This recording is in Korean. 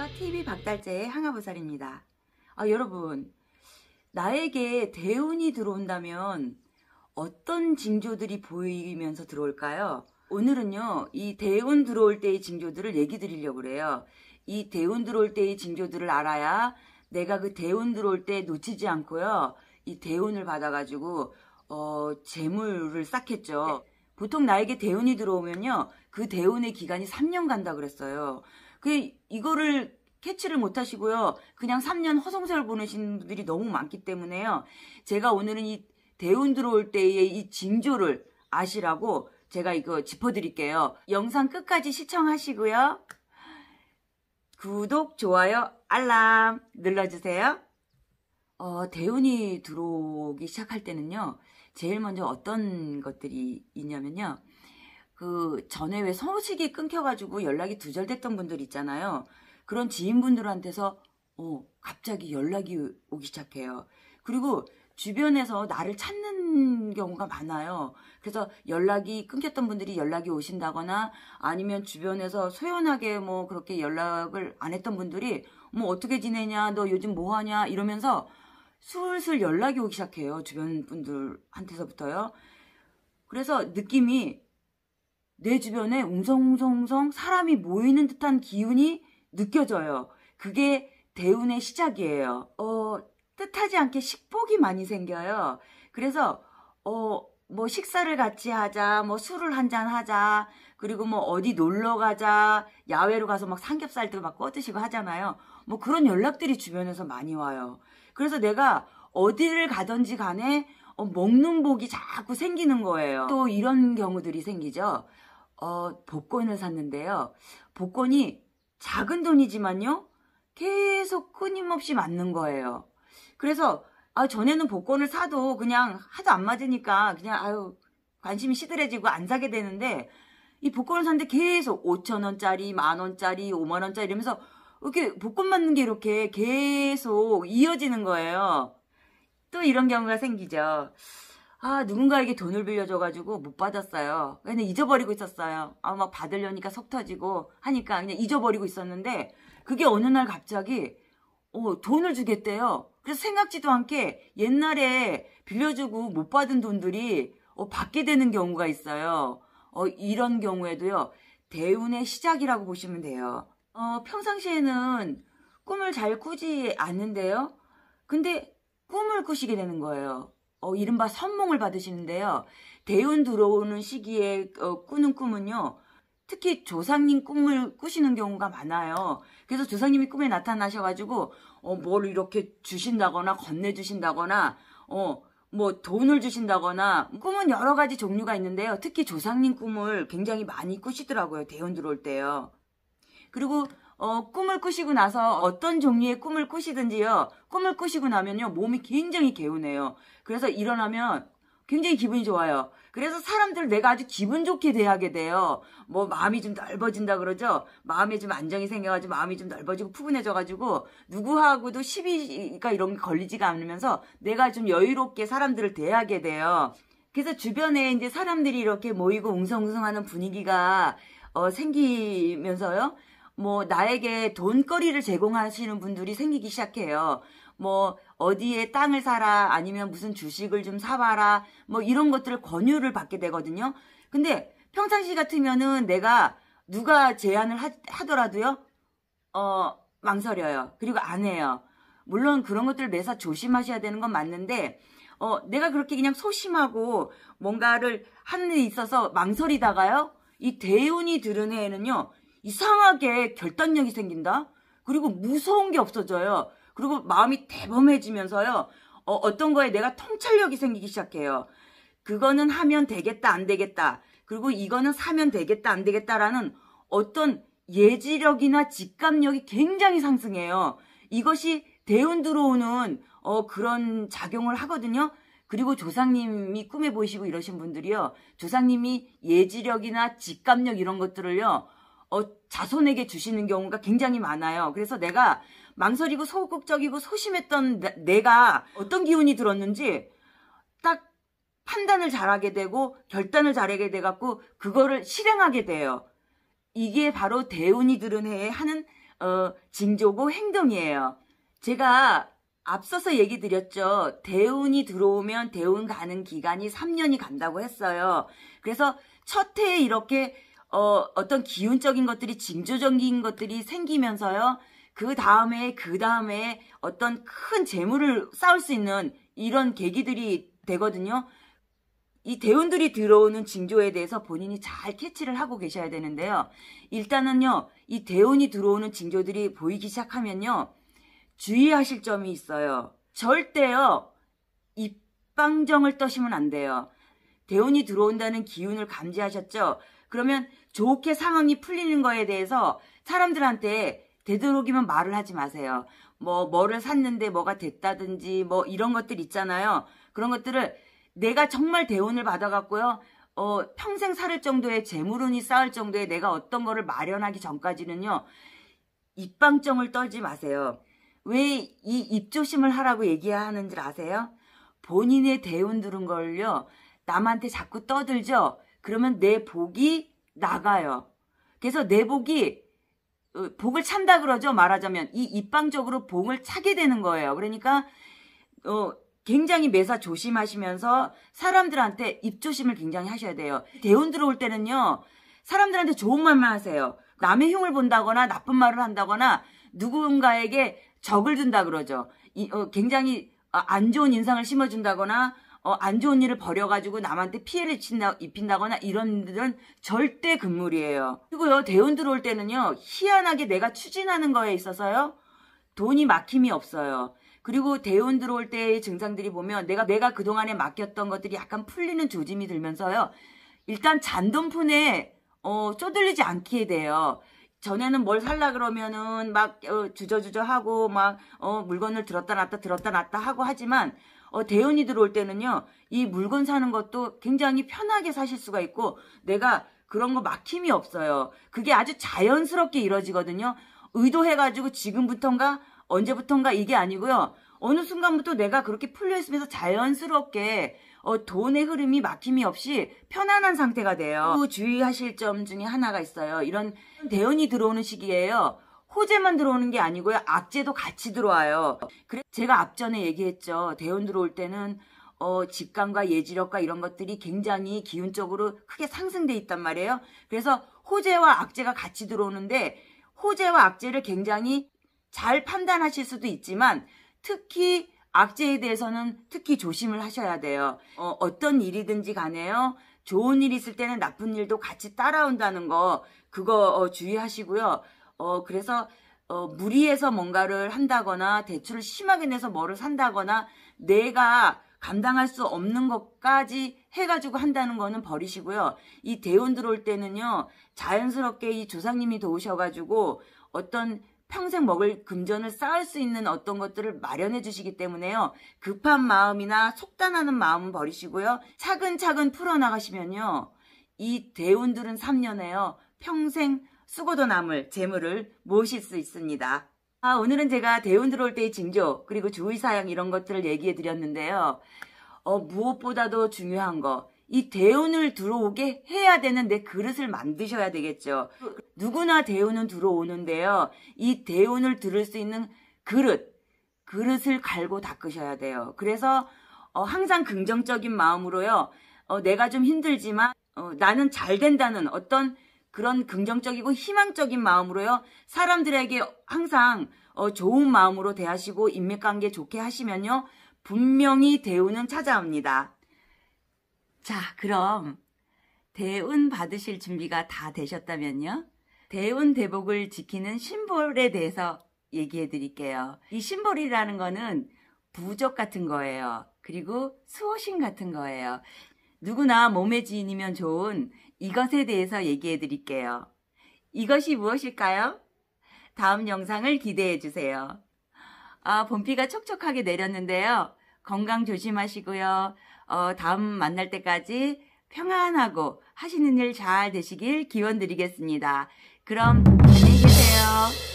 안녕하세요. TV 박달재의 항아보살입니다. 여러분, 나에게 대운이 들어온다면 어떤 징조들이 보이면서 들어올까요? 오늘은요, 이 대운 들어올 때의 징조들을 얘기 드리려고 그래요. 이 대운 들어올 때의 징조들을 알아야 내가 그 대운 들어올 때 놓치지 않고요, 이 대운을 받아가지고 재물을 쌓겠죠. 보통 나에게 대운이 들어오면요, 그 대운의 기간이 3년 간다 그랬어요. 이거를 캐치를 못 하시고요, 그냥 3년 허송세월 보내신 분들이 너무 많기 때문에요, 제가 오늘은 이 대운 들어올 때의 이 징조를 아시라고 제가 이거 짚어드릴게요. 영상 끝까지 시청하시고요, 구독, 좋아요, 알람 눌러주세요. 대운이 들어오기 시작할 때는요, 제일 먼저 어떤 것들이 있냐면요, 그 전에 왜 소식이 끊겨가지고 연락이 두절됐던 분들 있잖아요. 그런 지인분들한테서 갑자기 연락이 오기 시작해요. 그리고 주변에서 나를 찾는 경우가 많아요. 그래서 연락이 끊겼던 분들이 연락이 오신다거나, 아니면 주변에서 소연하게 뭐 그렇게 연락을 안 했던 분들이 뭐 어떻게 지내냐, 너 요즘 뭐 하냐 이러면서 슬슬 연락이 오기 시작해요. 주변 분들한테서부터요. 그래서 느낌이 내 주변에 웅성웅성웅성 사람이 모이는 듯한 기운이 느껴져요. 그게 대운의 시작이에요. 뜻하지 않게 식복이 많이 생겨요. 그래서 뭐 식사를 같이 하자, 뭐 술을 한잔 하자, 그리고 뭐 어디 놀러 가자, 야외로 가서 막 삼겹살도 막 꺼드시고 하잖아요. 뭐 그런 연락들이 주변에서 많이 와요. 그래서 내가 어디를 가든지 간에 먹는 복이 자꾸 생기는 거예요. 또 이런 경우들이 생기죠. 복권을 샀는데요, 복권이 작은 돈이지만요, 계속 끊임없이 맞는 거예요. 그래서 전에는 복권을 사도 그냥 하도 안 맞으니까 그냥 관심이 시들해지고 안 사게 되는데, 이 복권을 샀는데 계속 5,000원짜리, 10,000원짜리, 50,000원짜리 이러면서 이렇게 복권 맞는 게 이렇게 계속 이어지는 거예요. 또 이런 경우가 생기죠. 누군가에게 돈을 빌려줘가지고 못 받았어요. 그냥 잊어버리고 있었어요. 막 받으려니까 속 터지고 하니까 그냥 잊어버리고 있었는데, 그게 어느 날 갑자기 돈을 주겠대요. 그래서 생각지도 않게 옛날에 빌려주고 못 받은 돈들이 받게 되는 경우가 있어요. 이런 경우에도요, 대운의 시작이라고 보시면 돼요. 평상시에는 꿈을 잘 꾸지 않는데요, 근데 꿈을 꾸시게 되는 거예요. 이른바 선몽을 받으시는데요, 대운 들어오는 시기에 꾸는 꿈은요, 특히 조상님 꿈을 꾸시는 경우가 많아요. 그래서 조상님이 꿈에 나타나셔가지고 뭘 이렇게 주신다거나 건네주신다거나 뭐 돈을 주신다거나, 꿈은 여러 가지 종류가 있는데요, 특히 조상님 꿈을 굉장히 많이 꾸시더라고요, 대운 들어올 때요. 그리고 꿈을 꾸시고 나서 어떤 종류의 꿈을 꾸시든지요, 꿈을 꾸시고 나면요, 몸이 굉장히 개운해요. 그래서 일어나면 굉장히 기분이 좋아요. 그래서 사람들 내가 아주 기분 좋게 대하게 돼요. 뭐 마음이 좀 넓어진다 그러죠. 마음에 좀 안정이 생겨가지고 마음이 좀 넓어지고 푸근해져가지고 누구하고도 시비가 이런 게 걸리지가 않으면서 내가 좀 여유롭게 사람들을 대하게 돼요. 그래서 주변에 이제 사람들이 이렇게 모이고 웅성웅성하는 분위기가 생기면서요, 뭐 나에게 돈거리를 제공하시는 분들이 생기기 시작해요. 뭐 어디에 땅을 사라, 아니면 무슨 주식을 좀 사봐라, 뭐 이런 것들을 권유를 받게 되거든요. 근데 평상시 같으면은 내가 누가 제안을 하더라도요, 망설여요. 그리고 안 해요. 물론 그런 것들을 매사 조심하셔야 되는 건 맞는데, 내가 그렇게 그냥 소심하고 뭔가를 하는 데 있어서 망설이다가요, 이 대운이 들은 해에는요, 이상하게 결단력이 생긴다? 그리고 무서운 게 없어져요. 그리고 마음이 대범해지면서요, 어떤 거에 내가 통찰력이 생기기 시작해요. 그거는 하면 되겠다, 안 되겠다. 그리고 이거는 사면 되겠다, 안 되겠다라는 어떤 예지력이나 직감력이 굉장히 상승해요. 이것이 대운 들어오는 그런 작용을 하거든요. 그리고 조상님이 꿈에 보이시고 이러신 분들이요, 조상님이 예지력이나 직감력 이런 것들을요, 자손에게 주시는 경우가 굉장히 많아요. 그래서 내가 망설이고 소극적이고 소심했던 내가 어떤 기운이 들었는지 딱 판단을 잘하게 되고 결단을 잘하게 돼갖고 그거를 실행하게 돼요. 이게 바로 대운이 들은 해에 하는 징조고 행동이에요. 제가 앞서서 얘기 드렸죠. 대운이 들어오면 대운 가는 기간이 3년이 간다고 했어요. 그래서 첫 해에 이렇게 어떤 기운적인 것들이 징조적인 것들이 생기면서요. 그 다음에 어떤 큰 재물을 쌓을 수 있는 이런 계기들이 되거든요. 이 대운들이 들어오는 징조에 대해서 본인이 잘 캐치를 하고 계셔야 되는데요. 일단은요. 이 대운이 들어오는 징조들이 보이기 시작하면요. 주의하실 점이 있어요. 절대요. 입방정을 떠시면 안 돼요. 대운이 들어온다는 기운을 감지하셨죠? 그러면 좋게 상황이 풀리는 거에 대해서 사람들한테 되도록이면 말을 하지 마세요. 뭐를 샀는데 뭐가 됐다든지 뭐 이런 것들 있잖아요. 그런 것들을 내가 정말 대운을 받아갖고요. 평생 살을 정도의 재물운이 쌓을 정도의 내가 어떤 거를 마련하기 전까지는요. 입방정을 떨지 마세요. 왜 이 입조심을 하라고 얘기하는 줄 아세요? 본인의 대운 들은 걸요. 남한테 자꾸 떠들죠. 그러면 내 복이 나가요. 그래서 내 복이 복을 찬다 그러죠. 말하자면 이 입방적으로 복을 차게 되는 거예요. 그러니까 굉장히 매사 조심하시면서 사람들한테 입조심을 굉장히 하셔야 돼요. 대운 들어올 때는요. 사람들한테 좋은 말만 하세요. 남의 흉을 본다거나 나쁜 말을 한다거나 누군가에게 적을 둔다 그러죠. 굉장히 안 좋은 인상을 심어준다거나 안 좋은 일을 벌여가지고 남한테 피해를 입힌다거나 이런 일들은 절대 금물이에요. 그리고요. 대운 들어올 때는요. 희한하게 내가 추진하는 거에 있어서요. 돈이 막힘이 없어요. 그리고 대운 들어올 때의 증상들이 보면 내가 그동안에 맡겼던 것들이 약간 풀리는 조짐이 들면서요. 일단 잔돈푼에 쪼들리지 않게 돼요. 전에는 뭘 살라 그러면은 막 주저주저하고 막 물건을 들었다 놨다 하고 하지만 대운이 들어올 때는요. 이 물건 사는 것도 굉장히 편하게 사실 수가 있고 내가 그런 거 막힘이 없어요. 그게 아주 자연스럽게 이루어지거든요. 의도해가지고 지금부턴가 언제부턴가 이게 아니고요. 어느 순간부터 내가 그렇게 풀려 있으면서 자연스럽게 돈의 흐름이 막힘이 없이 편안한 상태가 돼요. 또 주의하실 점 중에 하나가 있어요. 이런 대운이 들어오는 시기에요. 호재만 들어오는 게 아니고요. 악재도 같이 들어와요. 그래서 제가 앞전에 얘기했죠. 대운 들어올 때는 직감과 예지력과 이런 것들이 굉장히 기운적으로 크게 상승돼 있단 말이에요. 그래서 호재와 악재가 같이 들어오는데 호재와 악재를 굉장히 잘 판단하실 수도 있지만 특히 악재에 대해서는 특히 조심을 하셔야 돼요. 어떤 일이든지 간에요. 좋은 일이 있을 때는 나쁜 일도 같이 따라온다는 거 그거 주의하시고요. 그래서 무리해서 뭔가를 한다거나 대출을 심하게 내서 뭐를 산다거나 내가 감당할 수 없는 것까지 해가지고 한다는 거는 버리시고요. 이 대운 들어올 때는요. 자연스럽게 이 조상님이 도우셔가지고 어떤 평생 먹을 금전을 쌓을 수 있는 어떤 것들을 마련해 주시기 때문에요. 급한 마음이나 속단하는 마음은 버리시고요. 차근차근 풀어나가시면요. 이 대운들은 3년에요. 평생 쓰고도 남을 재물을 모으실 수 있습니다. 오늘은 제가 대운 들어올 때의 징조 그리고 주의사항 이런 것들을 얘기해 드렸는데요. 무엇보다도 중요한 거. 이 대운을 들어오게 해야 되는 내 그릇을 만드셔야 되겠죠. 누구나 대운은 들어오는데요. 이 대운을 들을 수 있는 그릇을 갈고 닦으셔야 돼요. 그래서 항상 긍정적인 마음으로요. 내가 좀 힘들지만 나는 잘 된다는 어떤 그런 긍정적이고 희망적인 마음으로요. 사람들에게 항상 좋은 마음으로 대하시고 인맥관계 좋게 하시면요. 분명히 대운은 찾아옵니다. 자, 그럼 대운 받으실 준비가 다 되셨다면요. 대운 대복을 지키는 심볼에 대해서 얘기해 드릴게요. 이 심볼이라는 거는 부적 같은 거예요. 그리고 수호신 같은 거예요. 누구나 몸의 지인이면 좋은 이것에 대해서 얘기해 드릴게요. 이것이 무엇일까요? 다음 영상을 기대해 주세요. 봄비가 촉촉하게 내렸는데요. 건강 조심하시고요. 다음 만날 때까지 평안하고 하시는 일 잘 되시길 기원 드리겠습니다. 그럼 안녕히 계세요.